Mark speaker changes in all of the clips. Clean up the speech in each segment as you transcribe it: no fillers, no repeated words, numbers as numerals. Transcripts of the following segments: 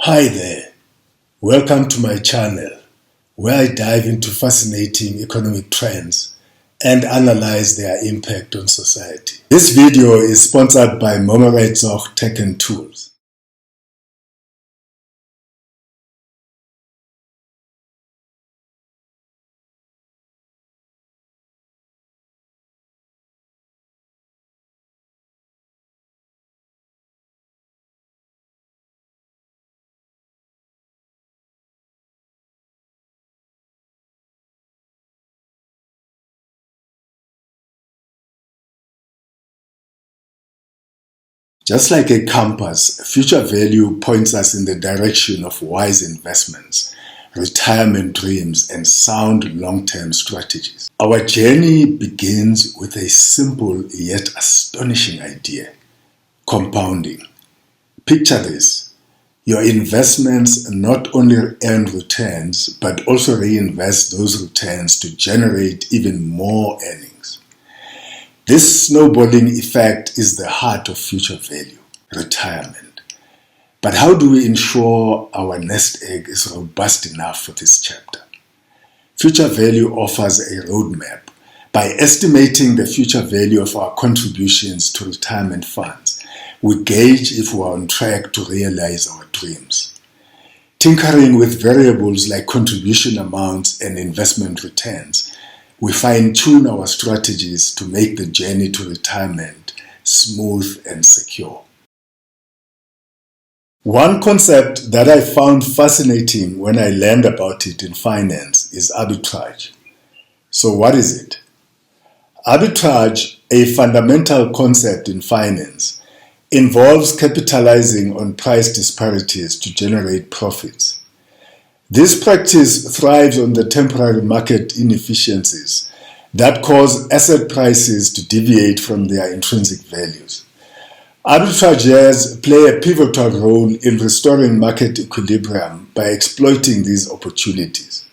Speaker 1: Hi there, welcome to my channel where I dive into fascinating economic trends and analyze their impact on society. This video is sponsored by Arbitrageurs Tech and Tools. Just like a compass, future value points us in the direction of wise investments, retirement dreams, and sound long-term strategies. Our journey begins with a simple yet astonishing idea: compounding. Picture this: your investments not only earn returns, but also reinvest those returns to generate even more earnings. This snowballing effect is the heart of future value, retirement. But how do we ensure our nest egg is robust enough for this chapter? Future value offers a roadmap. By estimating the future value of our contributions to retirement funds, we gauge if we are on track to realize our dreams. Tinkering with variables like contribution amounts and investment returns, we fine-tune our strategies to make the journey to retirement smooth and secure. One concept that I found fascinating when I learned about it in finance is arbitrage. So what is it? Arbitrage, a fundamental concept in finance, involves capitalizing on price disparities to generate profits. This practice thrives on the temporary market inefficiencies that cause asset prices to deviate from their intrinsic values. Arbitrageurs play a pivotal role in restoring market equilibrium by exploiting these opportunities.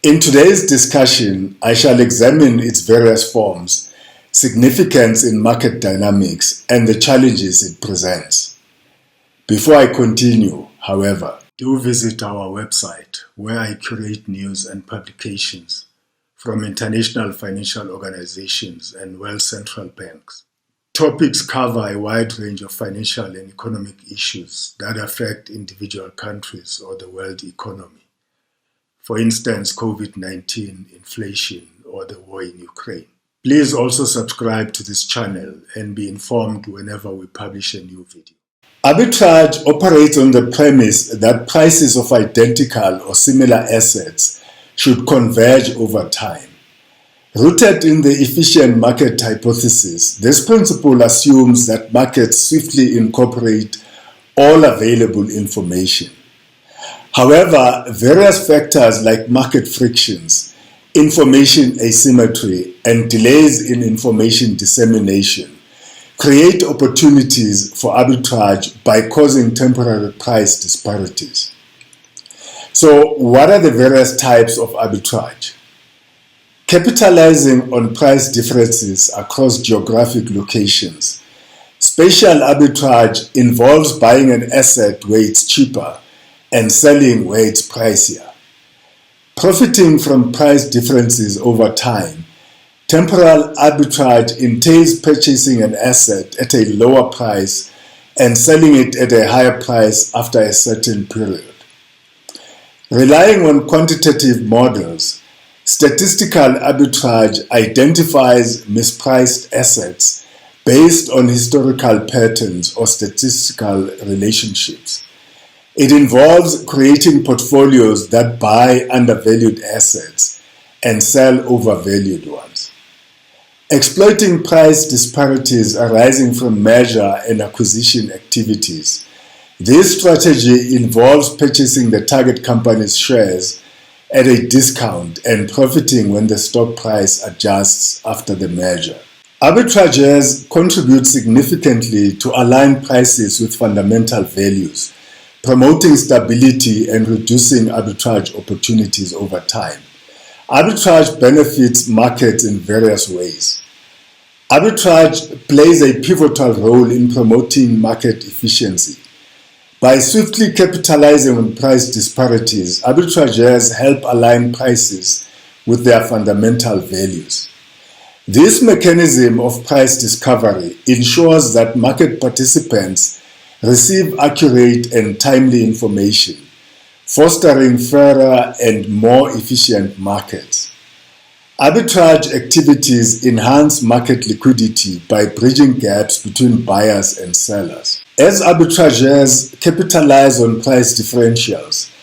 Speaker 1: In today's discussion, I shall examine its various forms, significance in market dynamics, and the challenges it presents. Before I continue, however, do visit our website where I curate news and publications from international financial organizations and world central banks. Topics cover a wide range of financial and economic issues that affect individual countries or the world economy. For instance, COVID-19, inflation, or the war in Ukraine. Please also subscribe to this channel and be informed whenever we publish a new video. Arbitrage operates on the premise that prices of identical or similar assets should converge over time. Rooted in the efficient market hypothesis, this principle assumes that markets swiftly incorporate all available information. However, various factors like market frictions, information asymmetry, and delays in information dissemination create opportunities for arbitrage by causing temporary price disparities. So, what are the various types of arbitrage? Capitalizing on price differences across geographic locations. Spatial arbitrage involves buying an asset where it's cheaper and selling where it's pricier. Profiting from price differences over time. Temporal arbitrage entails purchasing an asset at a lower price and selling it at a higher price after a certain period. Relying on quantitative models, statistical arbitrage identifies mispriced assets based on historical patterns or statistical relationships. It involves creating portfolios that buy undervalued assets and sell overvalued ones. Exploiting price disparities arising from merger and acquisition activities. This strategy involves purchasing the target company's shares at a discount and profiting when the stock price adjusts after the merger. Arbitrageurs contribute significantly to align prices with fundamental values, promoting stability and reducing arbitrage opportunities over time. Arbitrage benefits markets in various ways. Arbitrage plays a pivotal role in promoting market efficiency. By swiftly capitalizing on price disparities, arbitrageurs help align prices with their fundamental values. This mechanism of price discovery ensures that market participants receive accurate and timely information, fostering fairer and more efficient markets. Arbitrage activities enhance market liquidity by bridging gaps between buyers and sellers. As arbitrageurs capitalize on price differentials,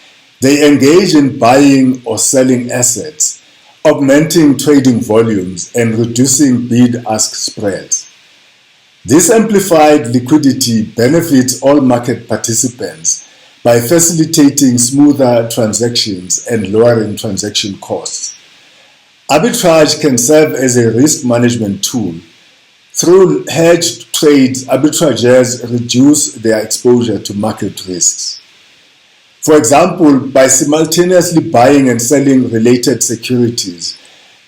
Speaker 1: they engage in buying or selling assets, augmenting trading volumes and reducing bid-ask spreads. This amplified liquidity benefits all market participants by facilitating smoother transactions and lowering transaction costs. Arbitrage can serve as a risk management tool. Through hedged trades, arbitrageurs reduce their exposure to market risks. For example, by simultaneously buying and selling related securities,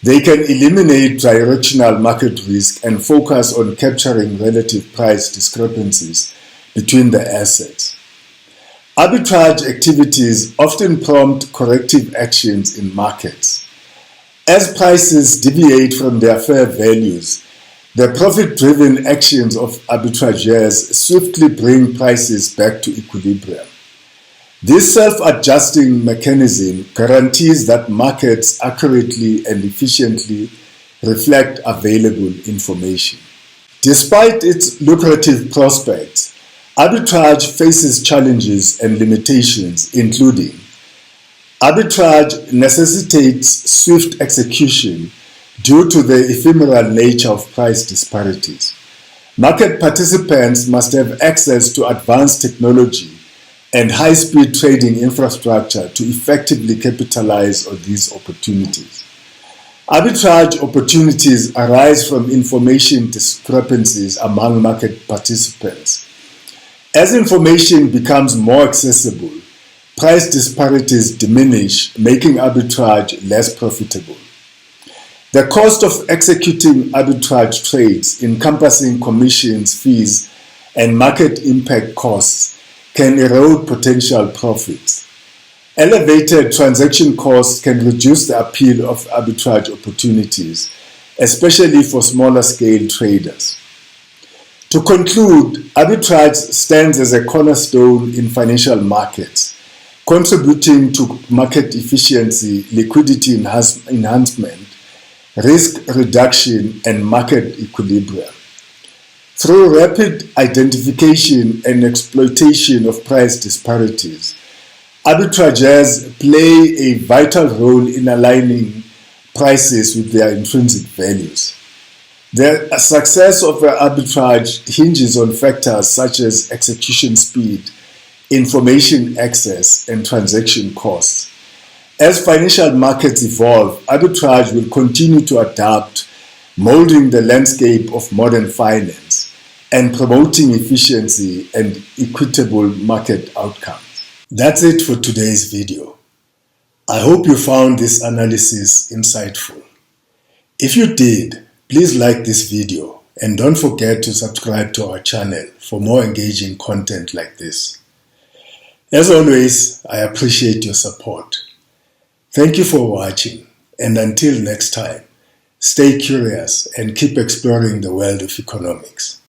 Speaker 1: they can eliminate directional market risk and focus on capturing relative price discrepancies between the assets. Arbitrage activities often prompt corrective actions in markets. As prices deviate from their fair values, the profit-driven actions of arbitrageurs swiftly bring prices back to equilibrium. This self-adjusting mechanism guarantees that markets accurately and efficiently reflect available information. Despite its lucrative prospects, arbitrage faces challenges and limitations, including arbitrage necessitates swift execution due to the ephemeral nature of price disparities. Market participants must have access to advanced technology and high-speed trading infrastructure to effectively capitalize on these opportunities. Arbitrage opportunities arise from information discrepancies among market participants. As information becomes more accessible, price disparities diminish, making arbitrage less profitable. The cost of executing arbitrage trades, encompassing commissions, fees, and market impact costs, can erode potential profits. Elevated transaction costs can reduce the appeal of arbitrage opportunities, especially for smaller scale traders. To conclude, arbitrage stands as a cornerstone in financial markets, contributing to market efficiency, liquidity enhancement, risk reduction, and market equilibrium. Through rapid identification and exploitation of price disparities, arbitrageurs play a vital role in aligning prices with their intrinsic values. The success of arbitrage hinges on factors such as execution speed, information access, and transaction costs. As financial markets evolve, arbitrage will continue to adapt, molding the landscape of modern finance and promoting efficiency and equitable market outcomes. That's it for today's video. I hope you found this analysis insightful. If you did, please like this video and don't forget to subscribe to our channel for more engaging content like this. As always, I appreciate your support. Thank you for watching, and until next time, stay curious and keep exploring the world of economics.